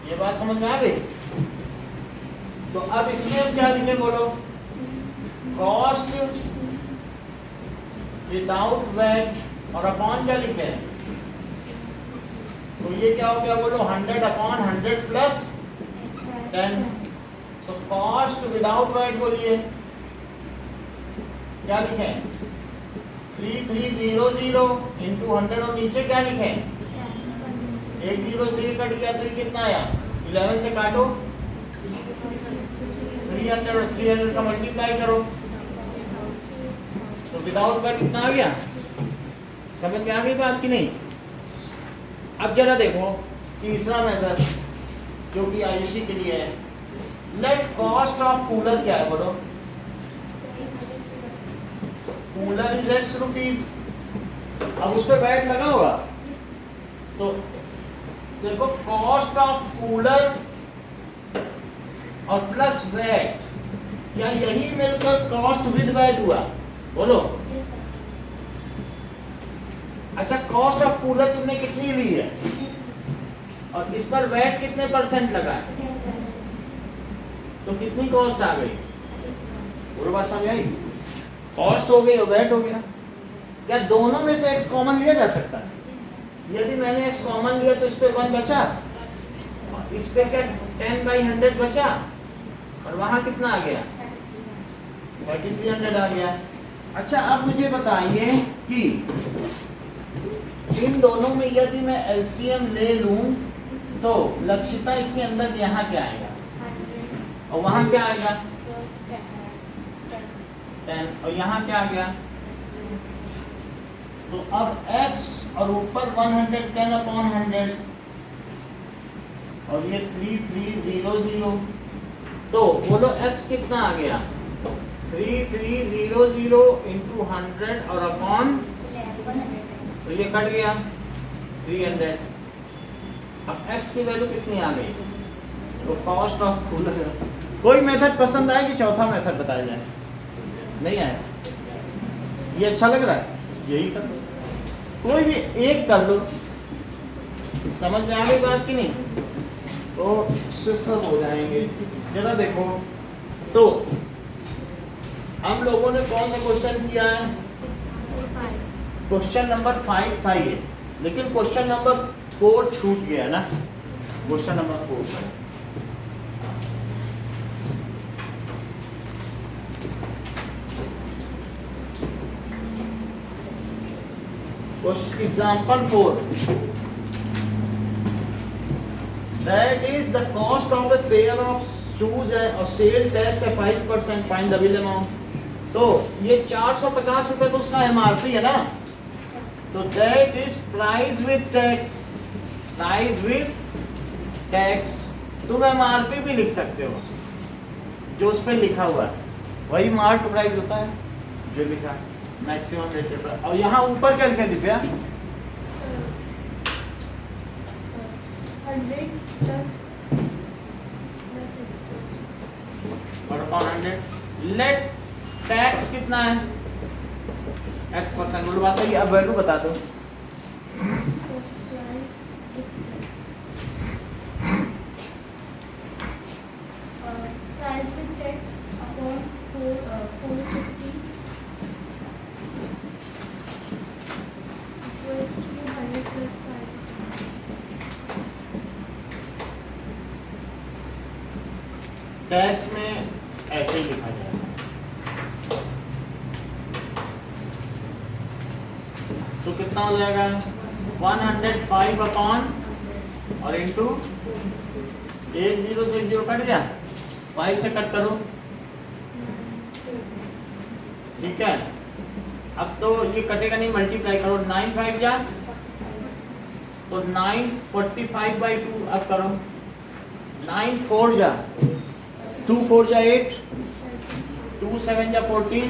ये बात समझ में आ गई? तो अब इसमें हम क्या लिखें बोलो? कॉस्ट विदाउट वैट और अपॉन क्या लिखे हैं? तो ये क्या हो गया बोलो? 100 upon 100 plus 10। So cost without VAT बोलिए क्या लिखें? 3300 इंटू 100 और नीचे क्या लिखें? 1 0 से ये कट गया तो ये कितना आया? 11 से काटो 300 और 300 का मल्टीप्लाई करो तो विदाउट वैट कितना आ गया? समझ में आ गई बात कि नहीं? अब जरा देखो तीसरा मेथड जो कि आयुषी के लिए है। लेट कॉस्ट ऑफ कूलर क्या है बोलो? Cooler is X rupees. अब उस पर वैट लगा होगा तो देखो कॉस्ट ऑफ कूलर और प्लस वैट, क्या यही मिलकर कॉस्ट विद वैट हुआ? बोलो। अच्छा कॉस्ट ऑफ कूलर तुमने कितनी ली है और इस पर वैट कितने परसेंट लगा है? तो कितनी कॉस्ट आ गई? बोलो बात समझ आई? कॉस्ट हो गई और वैट हो गया। क्या दोनों में से x कॉमन लिया जा सकता है? यदि मैंने x कॉमन लिया तो इस पे 1 बचा और इस पे क्या 10/100 बचा और वहां कितना आ गया? 3300 आ गया। अच्छा अब मुझे बताइए कि इन दोनों में यदि मैं एलसीएम ले लूं तो लक्षिता इसके अंदर यहाँ क्या आएगा और वहां क्या आएगा? 10 और यहाँ क्या आ गया? तो अब x और ऊपर 110 अपॉन 100 और ये 3300 तो बोलो x कितना आ गया? 3300 इंटू 100 और अपॉन तो ये कट गया 300। अब x की वैल्यू कितनी आ गई? तो कॉस्ट ऑफ कूलर। कोई मेथड पसंद आए कि चौथा मेथड बताया जाए? नहीं आया? ये अच्छा लग रहा है? यही कर लो, कोई भी एक कर लो। समझ में आ गई बात कि नहीं? तो उससे सब हो जाएंगे। जरा देखो तो हम लोगों ने कौन सा क्वेश्चन किया है? क्वेश्चन नंबर 5 था ये, लेकिन क्वेश्चन नंबर 4 छूट गया ना। Question number 4 example 4, that is the cost of a pair of shoes or sale tax है 5%, find the bill amount। तो ये 450 रुपए तो उसका MRP है ना, तो that is price with tax, price with tax। तुम MRP भी लिख सकते हो जो उस पर लिखा हुआ है, वही मार्क प्राइस होता है जो लिखा है मैक्सिमम रेटेड प्राइस। और यहाँ ऊपर क्या लिखा दिव्या? 100 plus और अपॉन 100 लेट टैक्स कितना है? x%। बोलो बात सही। अब वैल्यू बता दो। price with tax upon 450 equals to 100 plus 5। Tax में ऐसे ही लिखा जाएगा तो कितना हो जाएगा? 105 अपॉन और इंटू 10 से 0 कट गया, 5 से कट करो ठीक है, अब तो ये कटेगा नहीं, मल्टीप्लाई करो, 9 5 जा तो 945/2, अब करो 9 4 जा 2 4 जा 8, 2 7 जा 14,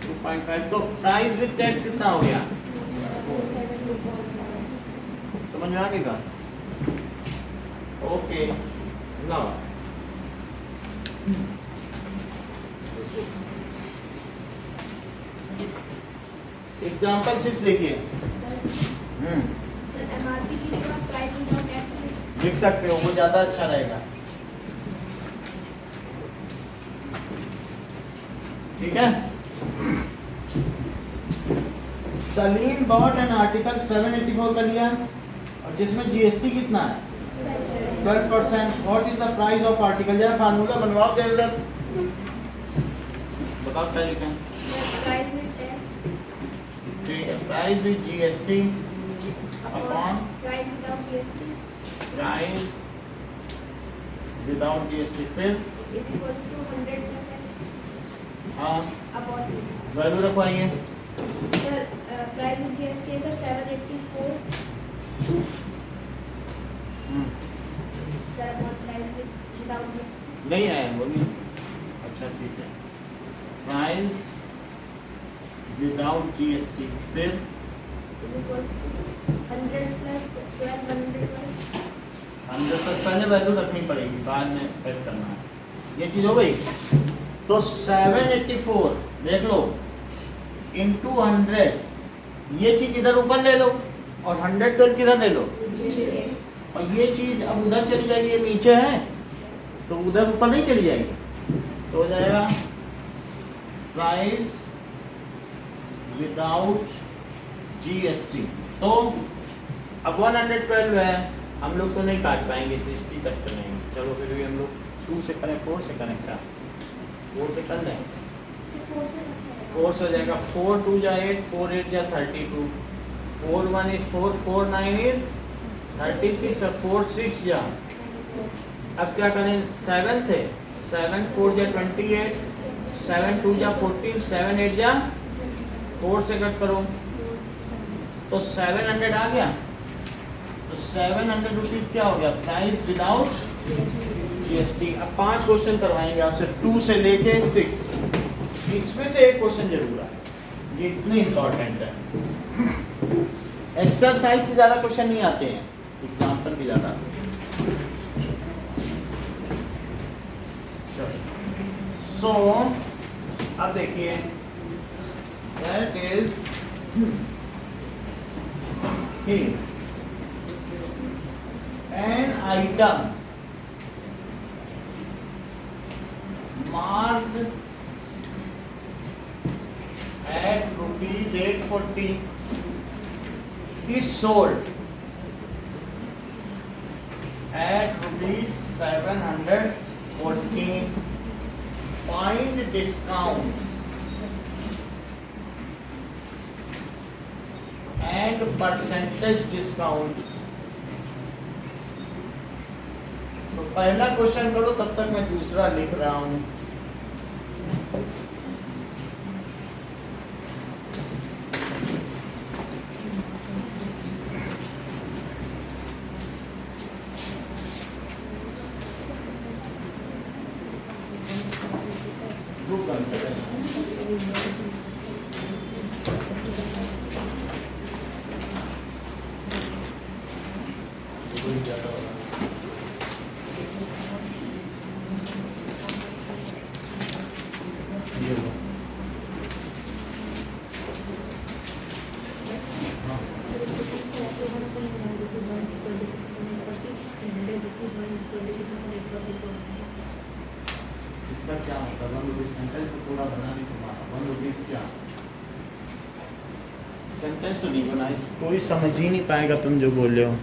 2.5। तो प्राइस विद टैक्स कितना हो गया, समझ में आ गया? ओके, नाउ एग्जांपल 6 देखिए। सर एमआरपी की जगह प्राइस विदाउट टैक्स लिख सकते हो, वो ज्यादा अच्छा रहेगा। ठीक है, सलीम बॉट एन आर्टिकल 784 का लिया और जिसमें जीएसटी कितना है 12%। What is the price of article, जरा फार्मूला बनवाओ जरूरत, बताओ क्या लिखें। प्राइस विद टैक्स ठीक है, price with GST upon price without GST price without GST, फिर इक्वल्स टू 100% हाँ अपॉन वैल्यू रखवाइए। Sir price with GST sir 784 sir upon price without GST नहीं आया वो नहीं, अच्छा ठीक है, प्राइस विदाउट जीएसटी, फिर इक्वल्स टू 100 प्लस 12 100 तक पहले वैल्यू रखनी पड़ेगी, बाद में फिर करना है। ये चीज हो गई, तो 784 देख लो इंटू 100, ये चीज इधर ऊपर ले लो और 112 किधर ले लो, और ये चीज अब उधर चली जाएगी, ये नीचे है तो उधर ऊपर नहीं चली जाएगी, तो हो जाएगा प्राइस विदाउट जीएसटी। तो अब 112 है, हम लोग तो नहीं काट पाएंगे, 60 कट कर लेंगे, चलो फिर भी हम लोग 2 से करें, 4 से करें, क्या 4 से कर लें, 4 से हो जाएगा, 4 2 जा 8, 4 8 जा 32, 4 1 is 4, 4 9 is 36 और 4 6 जा, अब क्या करें 7 से, 7 4 जा 28, 7 2 जा 14, 7 8 जा 4 से कट करो तो 700 आ गया, तो 700 रुपीज क्या हो गया, प्राइस विदाउट जीएसटी। अब 5 क्वेश्चन करवाएंगे आपसे 2 से लेके 6, इसमें से एक क्वेश्चन जरूर है, ये इतने इंपॉर्टेंट है, एक्सरसाइज से ज्यादा क्वेश्चन नहीं आते हैं, एग्जाम्पल भी ज्यादा। सो अब देखिए, that is an item marked at rupees 840 is sold at rupees 714. Find discount and percentage discount। तो पहला क्वेश्चन करो, तब तक मैं दूसरा लिख रहा हूं। ग्रुप इसका क्या मतलब, 1 रुपीज सेंटेंस को पूरा बना नहीं तुम्हारा, 1 रुपीज क्या सेंटेंस तो नहीं बना, इस कोई समझ ही नहीं पाएगा तुम जो बोल रहे हो।